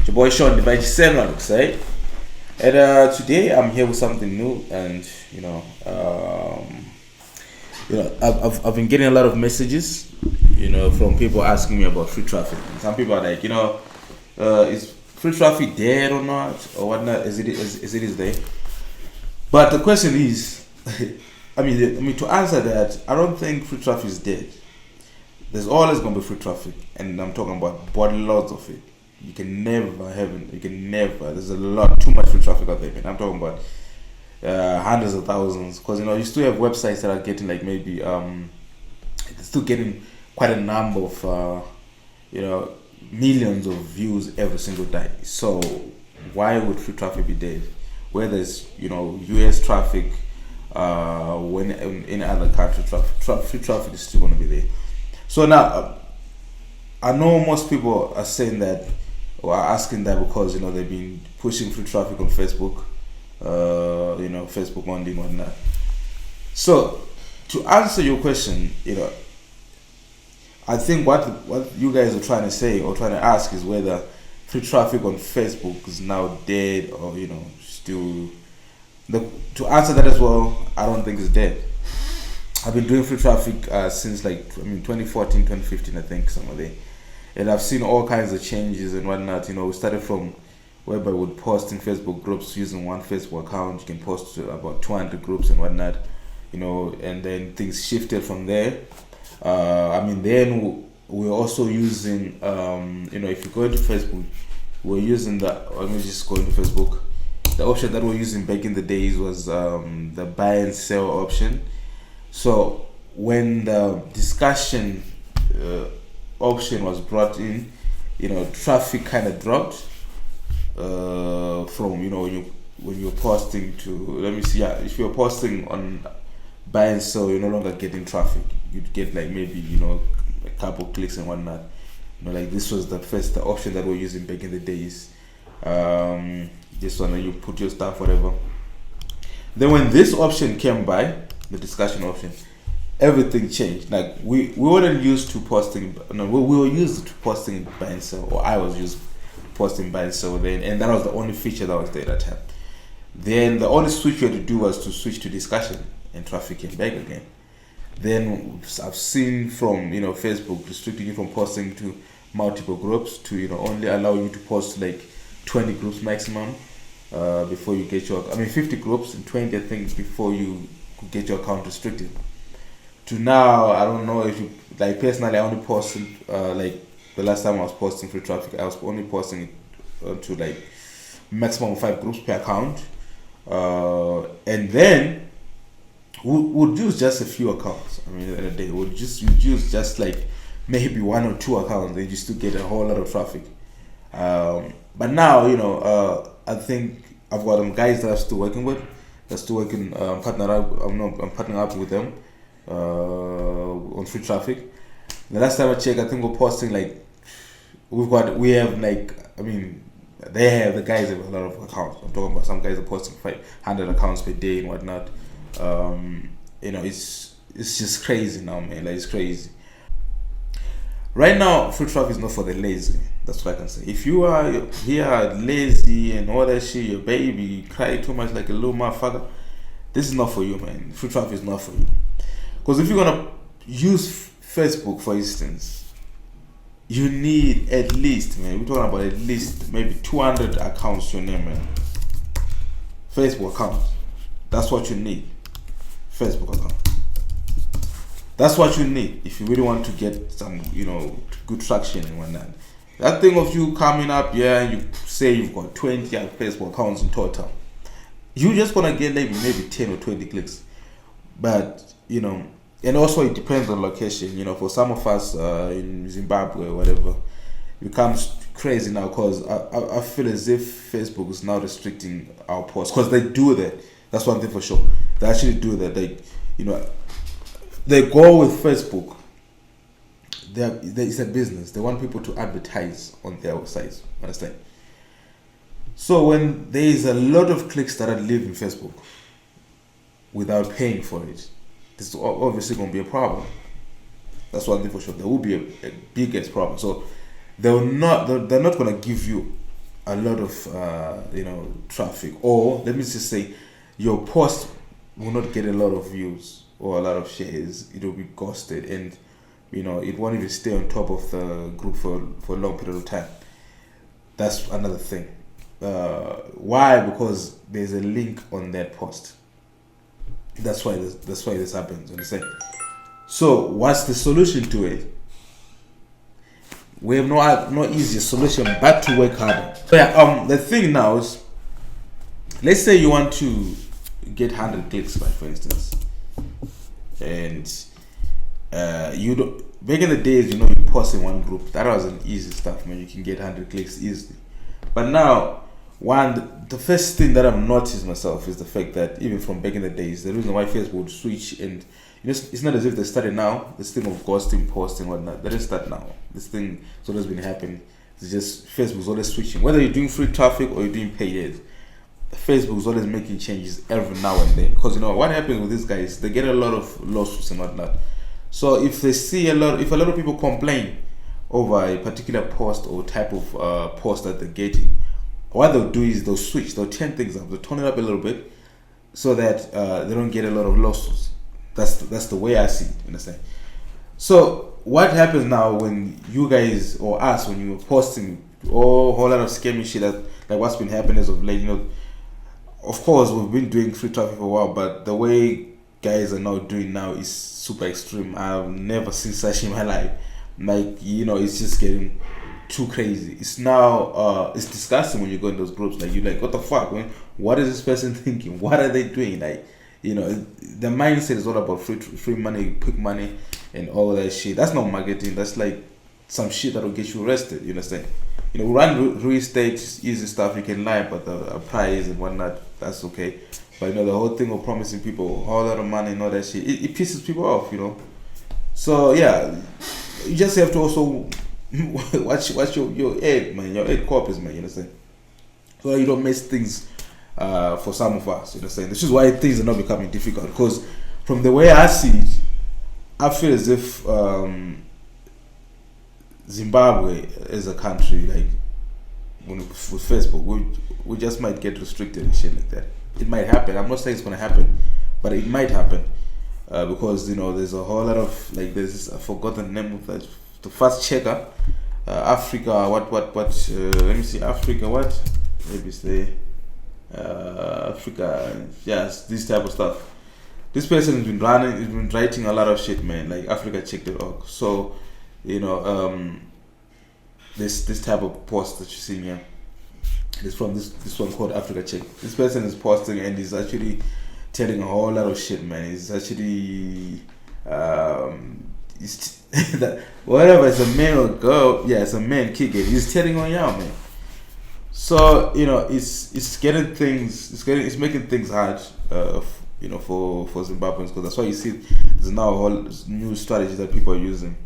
Your boy Sean Divine Senran, say. And today I'm here with something new, and I've been getting a lot of messages, from people asking me about free traffic. And some people are like, is free traffic dead or not, or whatnot? Is it there? But the question is, to answer that, I don't think free traffic is dead. There's always going to be free traffic, and I'm talking about lots of it. You can never have it. You can never. There's too much free traffic out there. Man. I'm talking about hundreds of thousands, because you still have websites that are getting like maybe still getting quite a number of millions of views every single day. So why would free traffic be dead? Whether it's US traffic, when in other countries, free traffic is still going to be there. So now, I know most people are saying that, or are asking that because they've been pushing free traffic on Facebook, Facebook only and whatnot. So to answer your question, I think what you guys are trying to say or trying to ask is whether free traffic on Facebook is now dead or still. To answer that as well, I don't think it's dead. I've been doing free traffic since 2014, 2015, I think, somewhere there. And I've seen all kinds of changes and whatnot. We started from whereby we would post in Facebook groups using one Facebook account. You can post to about 200 groups and whatnot, and then things shifted from there. Then we're also using, if you go into Facebook, we're using let me just go into Facebook. The option that we're using back in the days was the buy and sell option. So when the discussion option was brought in, traffic kind of dropped from when you're posting to, let me see, if you're posting on buy and sell, you're no longer getting traffic. You'd get like maybe a couple clicks and whatnot. Like this was the option that we're using back in the days. This one, you put your stuff, whatever. Then when this option came by, the discussion option, everything changed. Like we weren't used to posting. No, we were used to posting buy and sell, or I was used to posting buy and sell then, and that was the only feature that was there at that time. Then the only switch you had to do was to switch to discussion, and traffic came back again. Then I've seen from Facebook restricting you from posting to multiple groups to only allow you to post like 20 groups maximum before you get your 50 groups and 20 I think before you could get your account restricted. To now, I don't know if you like personally. I only posted like the last time I was posting free traffic, I was only posting it to like maximum of 5 groups per account, and then would use just a few accounts. In a day, you'd use just like maybe 1 or 2 accounts, and you still get a whole lot of traffic. But now, I think I've got guys that I'm still working with. They're still working. I'm partnering up with them on free traffic. The last time I checked, I think we're posting like they have, the guys have a lot of accounts. I'm talking about some guys are posting 500 accounts per day and whatnot. It's just crazy now, man. Like, it's crazy. Right now, free traffic is not for the lazy. That's what I can say. If you are here lazy and all that shit, your baby, you cry too much like a little motherfucker, this is not for you, man. Free traffic is not for you. Because if you're gonna use Facebook, for instance, you need at least, man, we're talking about at least maybe 200 accounts to your name, man. Facebook accounts. That's what you need. Facebook account. That's what you need if you really want to get some, good traction and whatnot. That thing of you coming up, and you say you've got 20 Facebook accounts in total, you're just gonna get maybe 10 or 20 clicks. But and also it depends on location. For some of us in Zimbabwe or whatever, it becomes crazy now because I feel as if Facebook is now restricting our posts, because they do that. That's one thing for sure. They actually do that. They go with Facebook. It's a business. They want people to advertise on their websites. Understand? So when there is a lot of clicks that are leaving Facebook without paying for it, this is obviously going to be a problem. That's one thing for sure. There will be a biggest problem. So they're not going to give you a lot of traffic, or let me just say your post will not get a lot of views or a lot of shares. It will be ghosted, and it won't even stay on top of the group for a long period of time. That's another thing. Why? Because there's a link on that post. That's why this happens. Understand? So what's the solution to it? We have no easier solution but to work harder. So yeah, the thing now is, let's say you want to get 100 clicks, right, for instance, and you don't. Back in the days, you post in one group. That was an easy stuff, man. You can get 100 clicks easily. But now, the first thing that I've noticed myself is the fact that even from back in the days, the reason why Facebook would switch, and it's not as if they started now. This thing of ghosting, posting, whatnot, they didn't start now. This thing has always been happening. It's just Facebook's always switching. Whether you're doing free traffic or you're doing paid ads, Facebook's always making changes every now and then. Because what happens with these guys, they get a lot of lawsuits and whatnot. So if they see if a lot of people complain over a particular post or type of post that they're getting, what they'll do is they'll switch, they'll turn things up, they'll turn it up a little bit, so that they don't get a lot of lawsuits. That's the way I see it. Understand? So what happens now when you guys or us, when you're posting a whole lot of scammy shit, like what's been happening as of late, of course we've been doing free traffic for a while, but the way guys are now doing now is super extreme. I've never seen such in my life. Like, it's just getting too crazy. It's now it's disgusting when you go in those groups. Like, you're like, what the fuck, man? What is this person thinking? What are they doing? Like, the mindset is all about free money, quick money, and all that shit. That's not marketing. That's like some shit that will get you arrested. You understand? Run real estate is easy stuff. You can lie about the price and whatnot. That's okay. But the whole thing of promising people a whole lot of money and all that shit, it pisses people off. So yeah, you just have to also watch your head, man. Your head corpus, man. You understand? So you don't mess things for some of us. You understand? This is why things are not becoming difficult. Because from the way I see it, I feel as if Zimbabwe as a country, like with Facebook, we just might get restricted and shit like that. It might happen. I'm not saying it's gonna happen, but it might happen because there's a whole lot of there's I forgot the name of that, the fast checker, Africa. What? Let me see. Africa. What? Maybe say Africa. Yes, this type of stuff. This person has been writing a lot of shit, man. Like AfricaCheck.org. So this type of post that you see here. It's from this one called Africa Check. This person is posting and he's actually telling a whole lot of shit, man. He's actually whatever, it's a man or girl, yeah, it's a man kicking. He's telling on y'all, man. So it's it's making things hard, for Zimbabweans, because that's why you see there's now a whole new strategy that people are using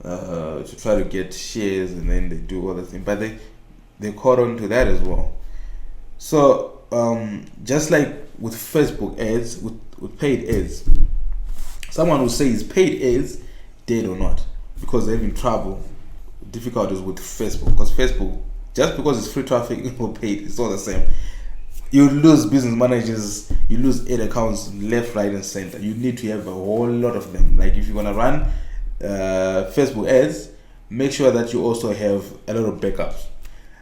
to try to get shares, and then they do all the things, but they caught on to that as well. So just like with Facebook ads, with paid ads, someone will say is paid ads dead or not, because they're having trouble, difficulties with Facebook, because Facebook, just because it's free traffic or paid, it's all the same. You lose business managers, you lose ad accounts left, right, and center. You need to have a whole lot of them. Like if you're gonna run Facebook ads, make sure that you also have a lot of backups.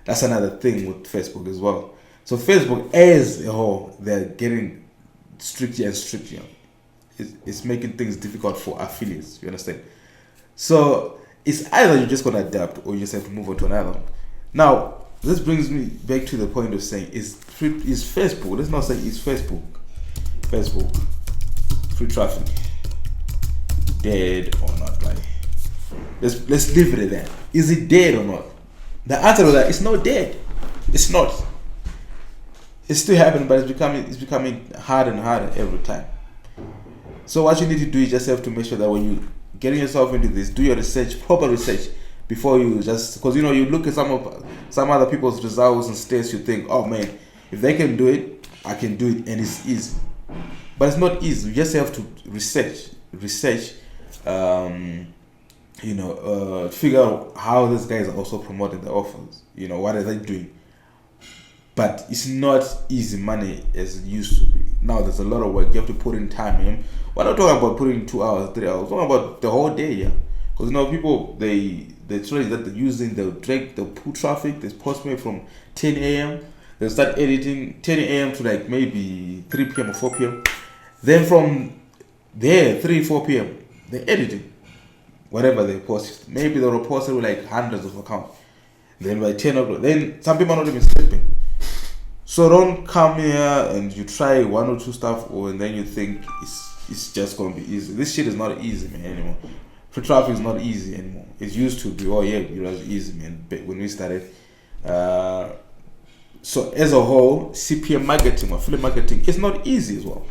That's another thing with Facebook as well. So Facebook as a whole, they're getting stricter and stricter. It's making things difficult for affiliates. You understand? So it's either you're just gonna adapt, or you just have to move on to another one. Now this brings me back to the point of saying, is Facebook? Let's not say is Facebook free traffic dead or not? Right? Let's leave it at that. Is it dead or not? The answer to that is not dead. It's not. It's still happening, but it's becoming harder and harder every time. So what you need to do is just have to make sure that when you getting yourself into this, do your research, proper research, before you just, because you look at some other people's results and stats, you think, oh man, if they can do it, I can do it, and it's easy. But it's not easy. You just have to research, figure out how these guys are also promoting the offers. What are they doing? but it's not easy money as it used to be. Now there's a lot of work. You have to put in time. We're not talking about putting in 2 hours, 3 hours. We're talking about the whole day. Yeah, because people the strategy that they're using, they'll pull traffic. They post me from 10 a.m. They'll start editing 10 a.m. to like maybe 3 p.m. or 4 p.m. Then from there, 3 4 p.m. they're editing whatever they post. Maybe they'll post it with like hundreds of accounts. Then by 10 o'clock, then some people are not even sleeping. So don't come here and you try one or two stuff, and then you think it's just gonna be easy. This shit is not easy, man, anymore. Free traffic is not easy anymore. It used to be, oh yeah, it was easy, man, when we started. So as a whole, CPM marketing or affiliate marketing is not easy as well.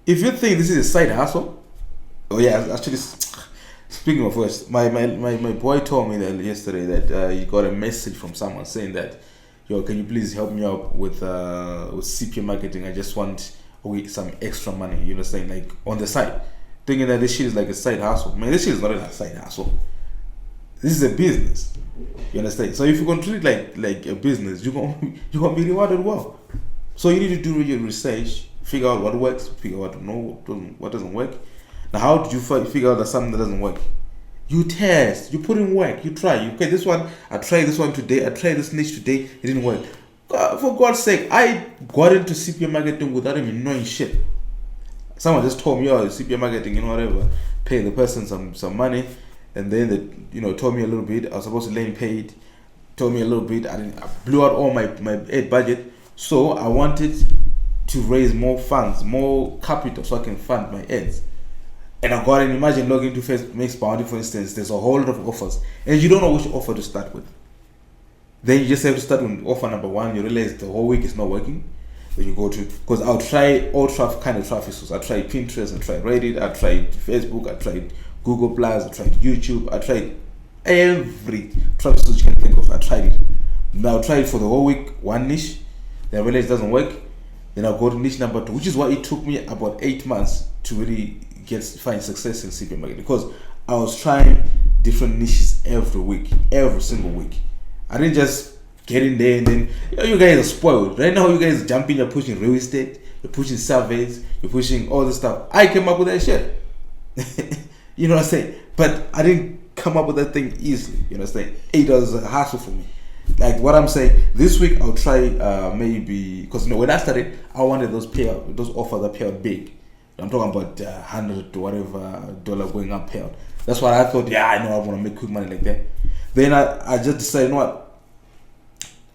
If you think this is a side hustle, oh yeah, actually, speaking of which, my boy told me that yesterday that he got a message from someone saying that, yo, can you please help me out with CPM marketing? I just want some extra money, you know, saying like on the side, thinking that this shit is like a side hustle. Man, this shit is not a side hustle. This is a business. You understand? So if you're gonna treat it like a business, you're gonna be rewarded well. So you need to do your research, figure out what works, figure out what doesn't work. Now, how did you figure out that something that doesn't work? You test, you put in work, you try. Okay, this one, I tried this one today, I tried this niche today, it didn't work. For God's sake, I got into CPM marketing without even knowing shit. Someone just told me, oh, CPM marketing, you know, whatever, pay the person some money, and then they, told me a little bit. I was supposed to lay paid, told me a little bit. I blew out all my ad budget, so I wanted to raise more funds, more capital, so I can fund my ads. And I got an imagine logging into Facebook Makes Bounty, for instance. There's a whole lot of offers, and you don't know which offer to start with. Then you just have to start with offer number one. You realize the whole week is not working. Then you go to, because I'll try all kind of traffic sources. I tried Pinterest, I tried Reddit, I tried Facebook, I tried Google Plus, I tried YouTube, I tried every traffic source you can think of. I tried it. Now I tried it for the whole week, one niche. Then I realized it doesn't work. Then I go to niche number two, which is why it took me about 8 months to really find success in CPM marketing, because I was trying different niches every single week. I didn't just get in there and then, you guys are spoiled. Right now, you guys jumping, you're pushing real estate, you're pushing surveys, you're pushing all this stuff. I came up with that shit. You know what I'm saying? But I didn't come up with that thing easily. You know what I'm saying? It was a hassle for me. Like what I'm saying, this week I'll try maybe, because when I started, I wanted those offers that pay out big. I'm talking about $100 to whatever dollar going up payout. That's what I thought. Yeah, I know I want to make quick money like that. Then I just decided, you know what?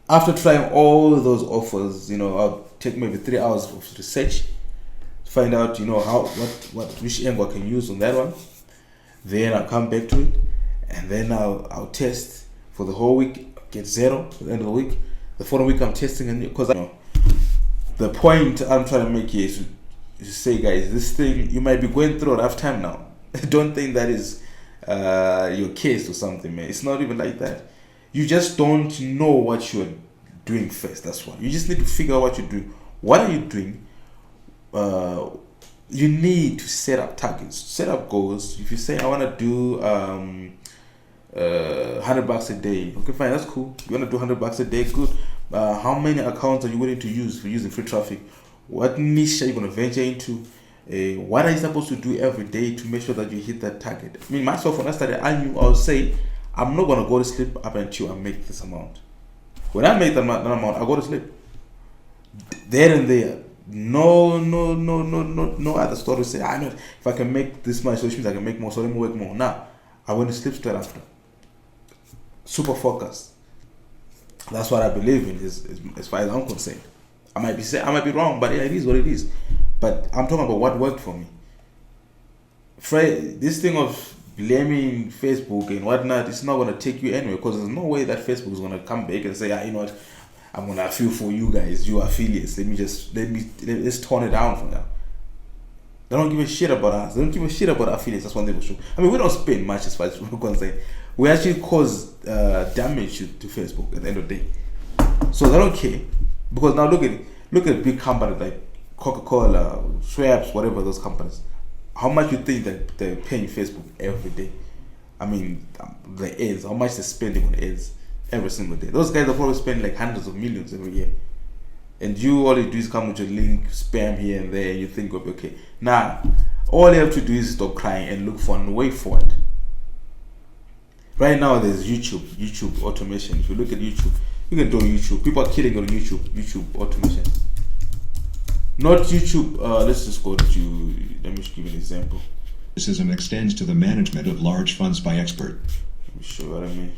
After trying all those offers, I'll take maybe 3 hours of research to find out, which angle I can use on that one. Then I'll come back to it, and then I'll test for the whole week. Get zero at the end of the week. The following week I'm testing, because the point I'm trying to make here is to say, guys, this thing, you might be going through a rough time now. Don't think that is your case or something, man. It's not even like that. You just don't know what you're doing first. That's why. You just need to figure out what you're doing. What are you doing? You need to set up targets, set up goals. If you say, I want to do $100 a day, okay, fine, that's cool. You want to do $100 a day, good. How many accounts are you willing to use for using free traffic? What niche are you going to venture into? What are you supposed to do every day to make sure that you hit that target? I mean, myself, when I started, I knew I would say, I'm not going to go to sleep up until I make this amount. When I make that amount, I go to sleep. There and there. No other story say, I know if I can make this much, so which means I can make more, so let me work more. Now, I went to sleep straight after. Super focused. That's what I believe in, as far as I'm concerned. I might be wrong, but yeah, it is what it is. But I'm talking about what worked for me. This thing of blaming Facebook and whatnot, it's not going to take you anywhere, because there's no way that Facebook is going to come back and say, you know what, I'm going to feel for you guys, you affiliates. Let's tone it down for now. They don't give a shit about us. They don't give a shit about affiliates. That's one thing for sure. I mean, we don't spend much as far as we're concerned. We actually cause damage to Facebook at the end of the day. So they don't care. Because now look at big companies like Coca-Cola, Schweppes, whatever, those companies. How much you think that they're paying Facebook every day? I mean, the ads, how much they're spending on ads. every single day. Those guys are probably spending like hundreds of millions every year. And all you do is come with your link, spam here and there, and you think, okay. Now, all you have to do is stop crying and look for a way forward. Right now, there's YouTube automation. If you look at YouTube, you can do YouTube. People are killing on YouTube automation. Not YouTube, let's just go to, let me give you an example. This extends to the management of large funds by expert. Let me show you what I mean.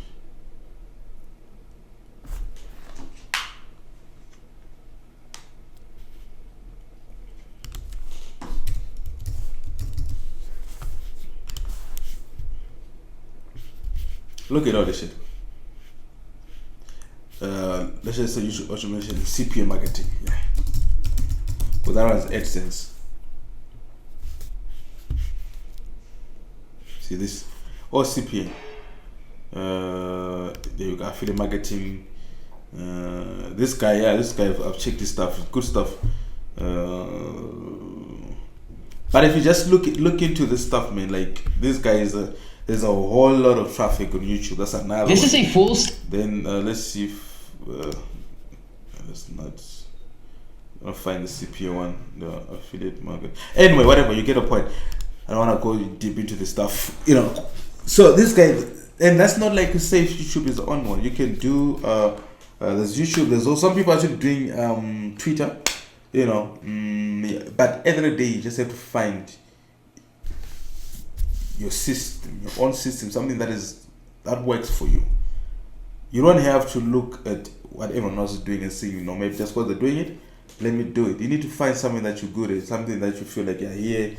Look at all this shit. Let's just say YouTube automation, CPA marketing. Yeah. Because that was AdSense. See this? Or CPA. There you go, affiliate marketing. This guy, I've checked this stuff, good stuff. But if you just look into this stuff, man, like this guy is there's a whole lot of traffic on YouTube. That's another. This is a full. Then let's see if let's not. I'll find the CPA one, the affiliate market. Anyway, whatever, you get a point. I don't want to go deep into this stuff, So this guy, and that's not like to say YouTube is the only one. You can do there's YouTube. There's also some people actually doing Twitter, But at the end of the day, you just have to find your system, your own system, something that works for you. You don't have to look at what everyone else is doing and say, maybe just because they're doing it, let me do it. You need to find something that you're good at, something that you feel like, yeah, here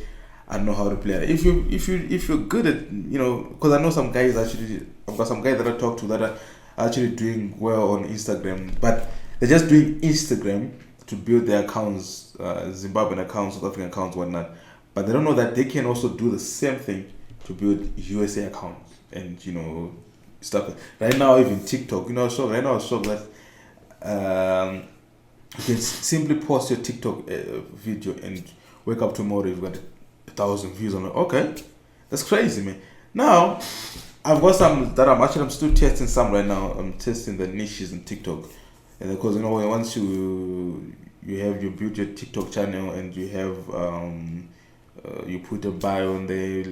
I know how to play it. If you're good at, because I know some guys actually, I've got some guys that I talk to that are actually doing well on Instagram, but they're just doing Instagram to build their accounts, Zimbabwean accounts, South African accounts, whatnot. But they don't know that they can also do the same thing to build USA accounts and stuff. Right now, even TikTok, right now I saw that you can simply post your TikTok video and wake up tomorrow you've got 1,000 views on it. Okay, that's crazy, man. Now I've got some that I'm still testing some right now. I'm testing the niches in TikTok, and because once you build your TikTok channel and you have you put a bio on there,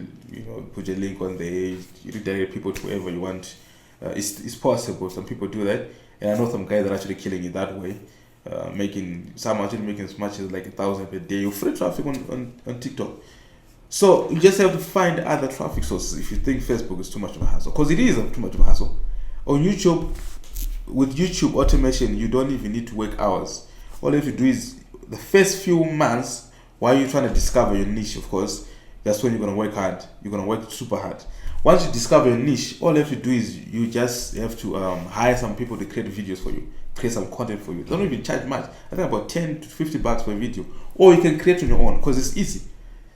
put a link on there, you redirect people to wherever you want. It's possible. Some people do that, and I know some guys that are actually killing it that way. Some actually making as much as like 1,000 per day. You free traffic on TikTok. So you just have to find other traffic sources if you think Facebook is too much of a hassle, because it is too much of a hassle. On YouTube, with YouTube automation, you don't even need to work hours. All you have to do is the first few months while you're trying to discover your niche, of course, that's when you're going to work hard. You're going to work super hard. Once you discover your niche, all you have to do is you just have to hire some people to create videos for you, create some content for you. They don't even charge much. I think about 10 to 50 bucks per video. Or you can create on your own because it's easy.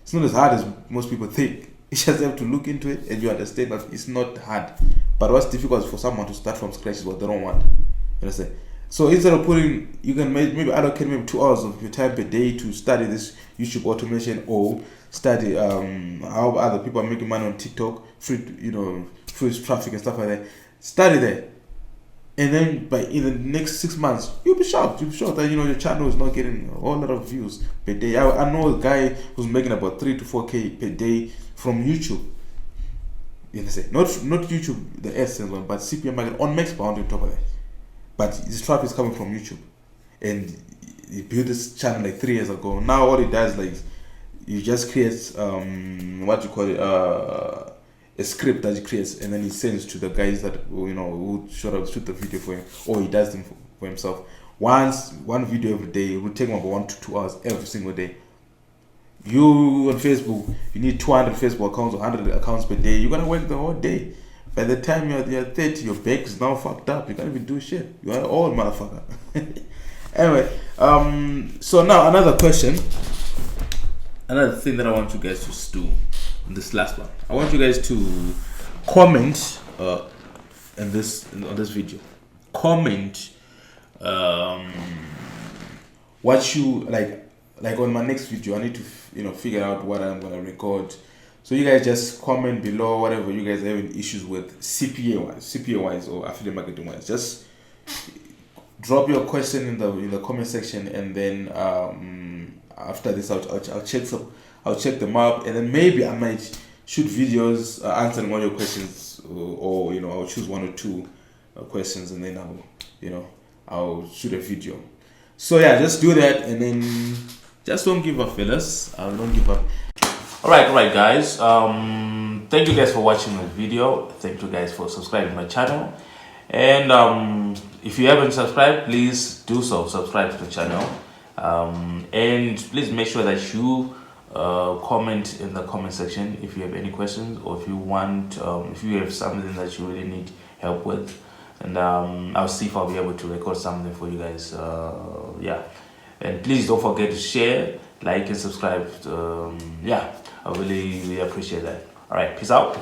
It's not as hard as most people think. You just have to look into it and you understand that it's not hard. But what's difficult is for someone to start from scratch is what they don't want. You understand? So instead of you can maybe allocate maybe 2 hours of your time per day to study this YouTube automation or study how other people are making money on TikTok, free traffic and stuff like that. Study that. And then in the next 6 months, you'll be shocked. You'll be shocked that your channel is not getting a whole lot of views per day. I know a guy who's making about 3 to 4K per day from YouTube. You understand? Not YouTube, the AdSense one, but CPM market on Maxbound on top of that. But his traffic is coming from YouTube, and he built this channel like 3 years ago. Now all he does he just creates a script that he creates, and then he sends to the guys that who shoot the video for him, or he does them for himself. One video every day. It will take him about 1 to 2 hours every single day. You on Facebook, you need 200 Facebook accounts or 100 accounts per day. You're gonna work the whole day. By the time you're 30, your back is now fucked up. You can't even do shit. You are an old motherfucker. Anyway, so now another question. Another thing that I want you guys to do in this last one. I want you guys to comment on this video. Comment what you like on my next video. I need to figure out what I'm gonna record So you guys just comment below whatever you guys are having issues with CPA wise or affiliate marketing wise. Just drop your question in the comment section, and then after this I'll check them up, and then maybe I might shoot videos answering one of your questions, or I'll choose one or two questions, and then I'll shoot a video. So yeah, just do that, and then just don't give up, fellas. Don't give up. All right, guys. Thank you guys for watching the video. Thank you guys for subscribing to my channel. And if you haven't subscribed, please do so. Subscribe to the channel. And please make sure that you comment in the comment section if you have any questions, or if you want, if you have something that you really need help with. And I'll see if I'll be able to record something for you guys. Yeah. And please don't forget to share, like, and subscribe. Yeah, I really appreciate that. All right, peace out.